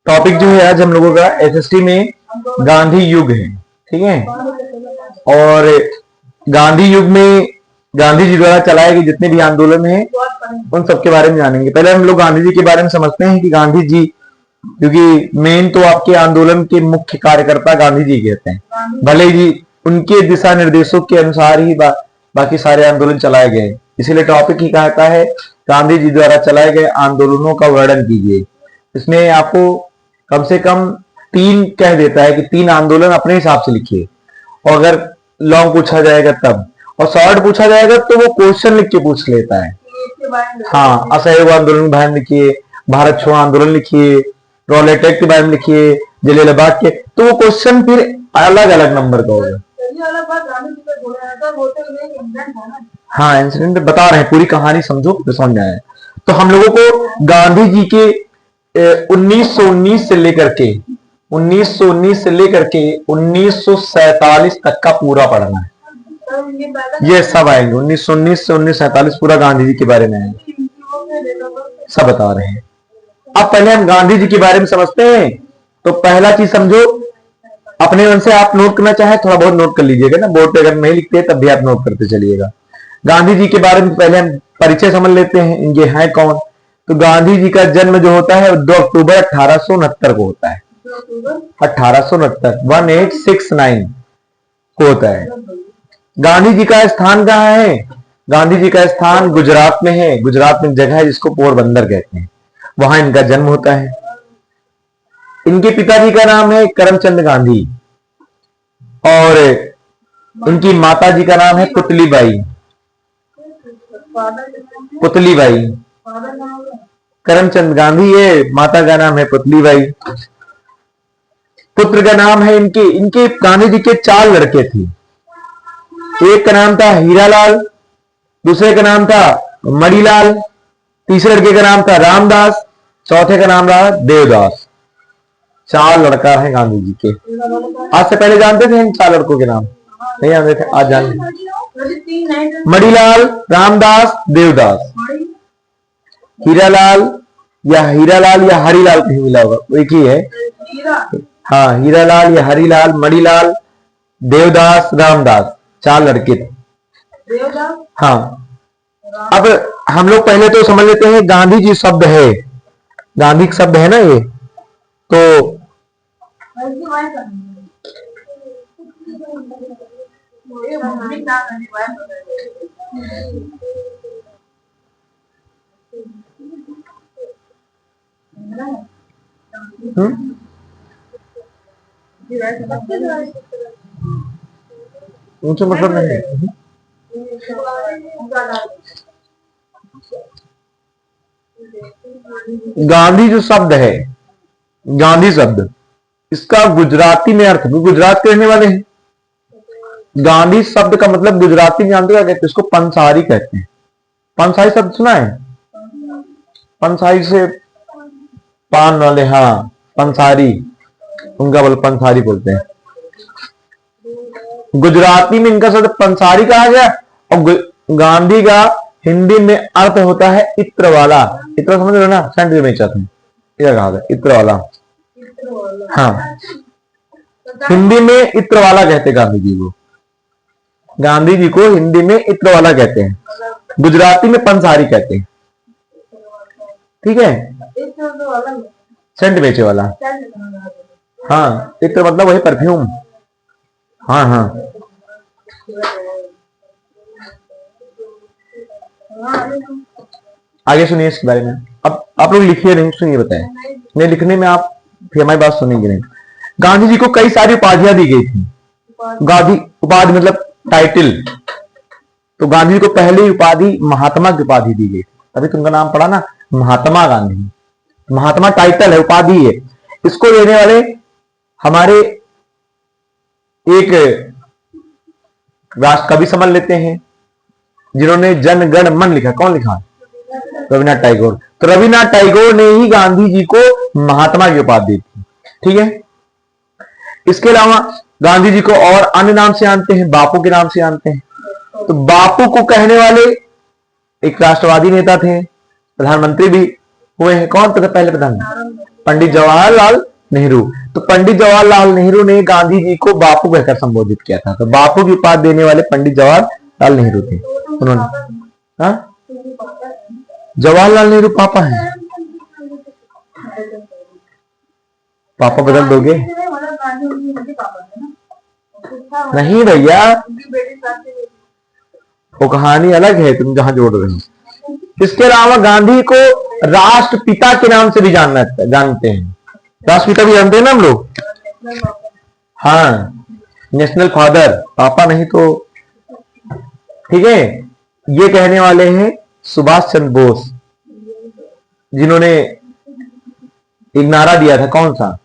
Topic जो है आज हम लोगों का एसएसटी में गांधी युग है। ठीक है, और गांधी युग में गांधी जी द्वारा चलाए गए जितने भी आंदोलन हैं उन सबके बारे में जानेंगे। पहले हम लोग गांधी जी के बारे में समझते हैं कि गांधी जी, क्योंकि मेन तो आपके आंदोलन के मुख्य कार्यकर्ता गांधी जी कहते हैं, भले ही उनके दिशा निर्देशों के अनुसार ही बाकी सारे आंदोलन चलाए गए। इसीलिए टॉपिक ही कहता है गांधी जी द्वारा चलाए गए आंदोलनों का वर्णन कीजिए। इसमें आपको कम से कम 3 कह देता है कि 3 आंदोलन अपने हिसाब से लिखिए, और अगर लॉन्ग पूछा जाएगा तब, और शॉर्ट पूछा जाएगा तो वो क्वेश्चन लिख के पूछ लेता है। हाँ, असहयोग आंदोलन के बारे में लिखिए, भारत छोड़ो आंदोलन लिखिए, रॉलेट एक्ट के बारे में लिखिए, जलियांवाला बाग के, तो वो क्वेश्चन फिर अलग अलग नंबर का होगा। हाँ, इंसिडेंट बता रहे हैं, पूरी कहानी समझो तो समझ में आए। तो हम लोगों को गांधी जी के 1919 से लेकर के 1947 तक का पूरा पढ़ना है। ये सब आएंगे 1919 से 1947 पूरा गांधी जी के बारे में आएंगे, सब बता रहे हैं। अब पहले हम गांधी जी के बारे में समझते हैं। तो पहला चीज समझो, अपने मन से आप नोट करना चाहे थोड़ा बहुत नोट कर लीजिएगा ना, बोर्ड पे अगर नहीं लिखते तब भी आप नोट करते चलिएगा। गांधी जी के बारे में पहले हम परिचय समझ लेते हैं, इनके हैं कौन। तो गांधी जी का जन्म जो होता है 2 अक्टूबर 1869 को होता है। 1869 को होता है। गांधी जी का स्थान कहाँ है? गांधी जी का स्थान गुजरात में है। गुजरात में जगह है जिसको पोरबंदर कहते हैं, वहां इनका जन्म होता है। इनके पिताजी का नाम है करमचंद गांधी, और इनकी माता जी का नाम है पुतलीबाई। पुतलीबाई, करमचंद गांधी है, माता का नाम है पुतलीबाई। पुत्र का नाम है इनके गांधी जी के 4 लड़के थे। एक का नाम था हीरालाल, दूसरे का नाम था मणिलाल, तीसरे लड़के का नाम था रामदास, चौथे का नाम रहा देवदास। 4 लड़का है गांधी जी के। आज से पहले जानते थे इन 4 लड़कों के नाम? नहीं जानते थे, आज जान। मणिलाल, रामदास, देवदास। हीरालाल या हरिलाल कहीं मिला होगा, एक ही है। हाँ, हीरालाल या हरिलाल, मणिलाल, देवदास, रामदास, 4 लड़के थे। हाँ, अब हम लोग पहले तो समझ लेते हैं गांधी जी शब्द है, गांधी शब्द है ना ये, तो उनसे मतलब नहीं है। गांधी जो शब्द है, गांधी शब्द, इसका गुजराती में अर्थ, गुजरात के रहने वाले हैं। गांधी शब्द का मतलब गुजराती में जानते क्या कहते हैं? इसको पंसारी कहते हैं। पंसारी शब्द सुना है? पंसारी से पान वाले, हाँ पंसारी, उनका बोल पंसारी बोलते हैं। गुजराती में इनका शब्द पंसारी कहा गया, और गांधी का हिंदी में अर्थ होता है इत्र वाला। इत्र समझ रहे ना, सेंटर में चाहते हैं, क्या कहा था? इत्र वाला। हाँ, हिंदी में इत्र वाला कहते हैं गांधी जी को। गांधी जी को हिंदी में इत्र वाला कहते हैं, गुजराती में पंसारी कहते हैं। ठीक है, सेंट बेचे वाला। हाँ, इत्र मतलब वही परफ्यूम। हाँ हाँ, आगे सुनिए इसके बारे में। अब आप लोग लिखिए नहीं, सुनिए, बताएं। नहीं लिखने में आप फिर हमारी बात सुनेंगे नहीं। गांधी जी को कई सारी उपाधियां दी गई थी। गांधी उपाधि मतलब टाइटल। तो गांधी जी को पहली उपाधि महात्मा की उपाधि दी गई। अभी तुमका नाम पढ़ा ना, महात्मा गांधी। महात्मा टाइटल है, उपाधि है। इसको देने वाले हमारे एक राष्ट्र कवि समझ लेते हैं, जिन्होंने जन गण मन लिखा। कौन लिखा? रविन्द्रनाथ टैगोर। तो रविन्द्रनाथ टैगोर ने ही गांधी जी को महात्मा की उपाधि दी थी। ठीक है, इसके अलावा गांधी जी को और अन्य नाम से जानते हैं, बापू के नाम से जानते हैं। तो बापू को कहने वाले एक राष्ट्रवादी नेता थे, प्रधानमंत्री भी हुए हैं। कौन थे पहले प्रधानमंत्री? पंडित जवाहरलाल नेहरू। तो पंडित जवाहरलाल नेहरू ने गांधी जी को बापू कहकर संबोधित किया था, तो बापू की उपाधि देने वाले पंडित जवाहरलाल नेहरू थे। उन्होंने, हाँ, जवाहरलाल नेहरू पापा हैं। पापा बदल दोगे? नहीं भैया, वो कहानी अलग है, तुम जहां जोड़ रहे हो। इसके अलावा गांधी को राष्ट्रपिता के नाम से भी जानते हैं। राष्ट्रपिता भी जानते हैं ना हम लोग, हाँ, नेशनल फादर, पापा नहीं तो, ठीक है। ये कहने वाले हैं सुभाष चंद्र बोस, जिन्होंने एक नारा दिया था, कौन सा?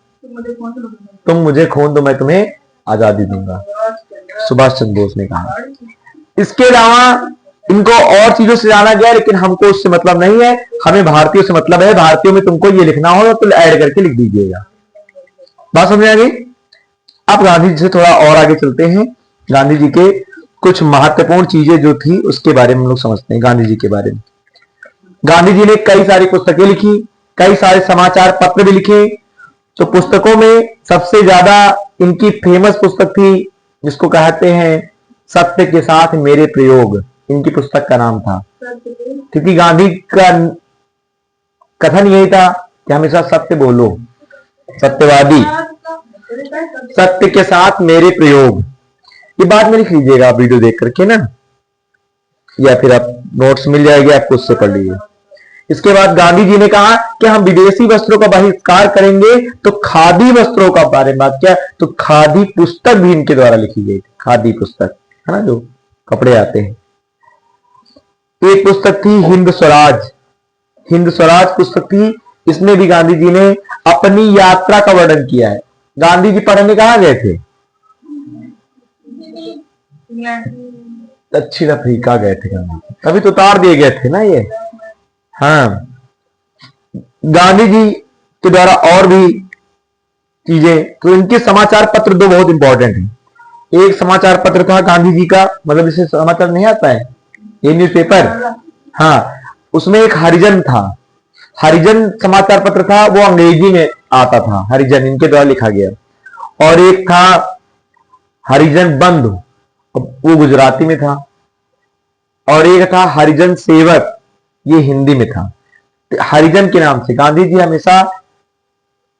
तुम मुझे खून दो मैं तुम्हें आजादी दूंगा, सुभाष चंद्र बोस ने कहा। इसके अलावा इनको और चीजों से जाना गया, लेकिन हमको उससे मतलब नहीं है, हमें भारतीयों से मतलब है। भारतीयों में तुमको ये लिखना हो तो ऐड करके लिख दीजिएगा। बात समझ आ गई? अब गांधी जी से थोड़ा और आगे चलते हैं। गांधी जी के कुछ महत्वपूर्ण चीजें जो थी उसके बारे में हम लोग समझते हैं। गांधी जी के बारे में, गांधी जी ने कई सारी पुस्तकें लिखी, कई सारे समाचार पत्र भी लिखे। तो पुस्तकों में सबसे ज्यादा इनकी फेमस पुस्तक थी, जिसको कहते हैं सत्य के साथ मेरे प्रयोग, इनकी पुस्तक का नाम था। क्योंकि गांधी का कथन यही था कि हमेशा सत्य बोलो, सत्यवादी, सत्य के साथ मेरे प्रयोग। ये बात में लिख लीजिएगा आप वीडियो देख करके ना, या फिर आप नोट्स मिल जाएगी आपको, उससे पढ़ लीजिए। इसके बाद गांधी जी ने कहा कि हम विदेशी वस्त्रों का बहिष्कार करेंगे, तो खादी वस्त्रों का बारे में बात किया। तो खादी पुस्तक भी इनके द्वारा लिखी गई थी, खादी पुस्तक है ना, जो कपड़े आते हैं। एक पुस्तक थी हिंद स्वराज, हिंद स्वराज पुस्तक थी। इसमें भी गांधी जी ने अपनी यात्रा का वर्णन किया है। गांधी जी पढ़ने कहां गए थे? दक्षिण अफ्रीका गए थे गांधी जी, तभी तो उतार दिए गए थे ना ये। हाँ, गांधी जी के द्वारा और भी चीजें, तो इनके समाचार पत्र दो बहुत इंपॉर्टेंट हैं। एक समाचार पत्र था गांधी जी का, मतलब इसे समाचार नहीं आता है, ये न्यूज़पेपर, हाँ, उसमें एक हरिजन था, हरिजन समाचार पत्र था, वो अंग्रेजी में आता था, हरिजन इनके द्वारा लिखा गया। और एक था हरिजन बंधु, वो गुजराती में था। और एक था हरिजन सेवक, ये हिंदी में था। हरिजन के नाम से गांधी जी हमेशा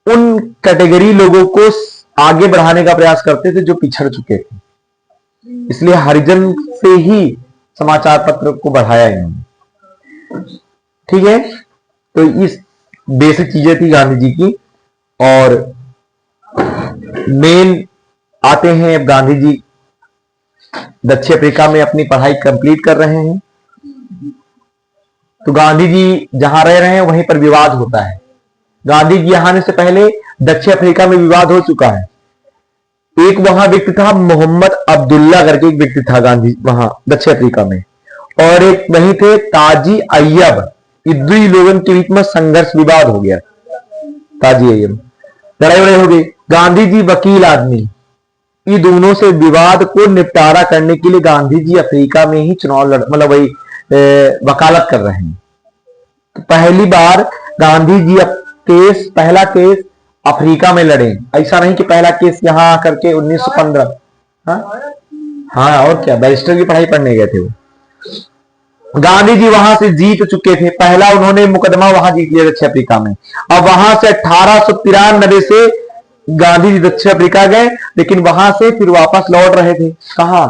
उन कैटेगरी लोगों को आगे बढ़ाने का प्रयास करते थे जो पिछड़ चुके थे, इसलिए हरिजन से ही समाचार पत्र को बढ़ाया इन्होंने। ठीक है, तो इस बेसिक चीजें थी गांधी जी की। और मेन आते हैं, अब गांधी जी दक्षिण अफ्रीका में अपनी पढ़ाई कंप्लीट कर रहे हैं। तो गांधी जी जहां रह रहे हैं वहीं पर विवाद होता है। गांधी जी आने से पहले दक्षिण अफ्रीका में विवाद हो चुका है। एक वहां व्यक्ति था मोहम्मद अब्दुल्ला करके, एक व्यक्ति था गांधी वहां दक्षिण अफ्रीका में, और एक वहीं थे ताजी अय्यब। ये दुई लोगों के बीच में संघर्ष विवाद हो गया, ताजी अय्यब, लड़ाई वड़ाई हो गई। गांधी जी वकील आदमी, ये दोनों से विवाद को निपटारा करने के लिए गांधी जी अफ्रीका में ही चुनाव मतलब वही वकालत कर रहे हैं। तो पहली बार गांधी जी पहला केस अफ्रीका में लड़े। ऐसा नहीं कि पहला केस यहां करके 1915, हाँ, और क्या, बैरिस्टर की पढ़ाई पढ़ने गए थे वो। गांधी जी वहां से जीत चुके थे, पहला उन्होंने मुकदमा वहां जीत लिया दक्षिण अफ्रीका में। अब वहां से 1893 से गांधी जी दक्षिण अफ्रीका गए, लेकिन वहां से फिर वापस लौट रहे थे। कहा?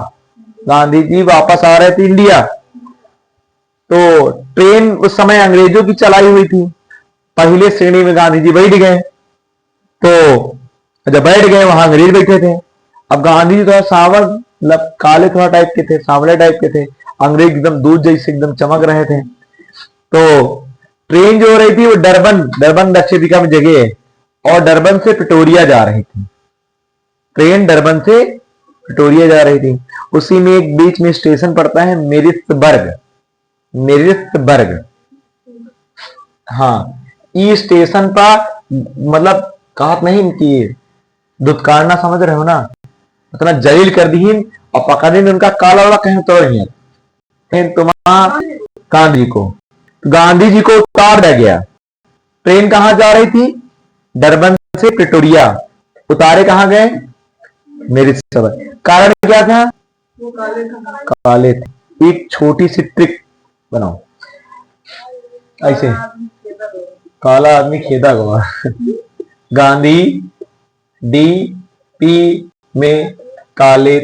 गांधी जी वापस आ रहे थे इंडिया। तो ट्रेन उस समय अंग्रेजों की चलाई हुई थी, पहले श्रेणी में गांधी जी बैठ गए। तो जब बैठ गए वहां अंग्रेज बैठे थे। अब गांधी जी थोड़ा सावर, मतलब काले थोड़ा टाइप के थे, सांवले टाइप के थे, अंग्रेज एकदम दूध जैसे एकदम चमक रहे थे। तो ट्रेन जो हो रही थी वो डरबन दक्षिण अफ्रीका में जगह है, और डरबन से प्रिटोरिया जा रही थी। ट्रेन डरबन से प्रिटोरिया जा रही थी। उसी में एक बीच में स्टेशन पड़ता है मेरिट्सबर्ग, हाँ, ई स्टेशन पर, मतलब कहत नहीं इनकी दुत्कारना समझ रहे हो ना, उतना जलील कर दी और पकड़े उनका काला वाला कहीं तो रही तुम्हारा गांधी को। गांधी जी को उतार दिया गया। ट्रेन कहां जा रही थी? डरबन से प्रिटोरिया उतारे कहां गए? मेरे सबर। कारण क्या था? काले थे। एक छोटी सी ट्रिक बनाओ ऐसे, काला आदमी खेदा गवा। गांधी डी पी में काले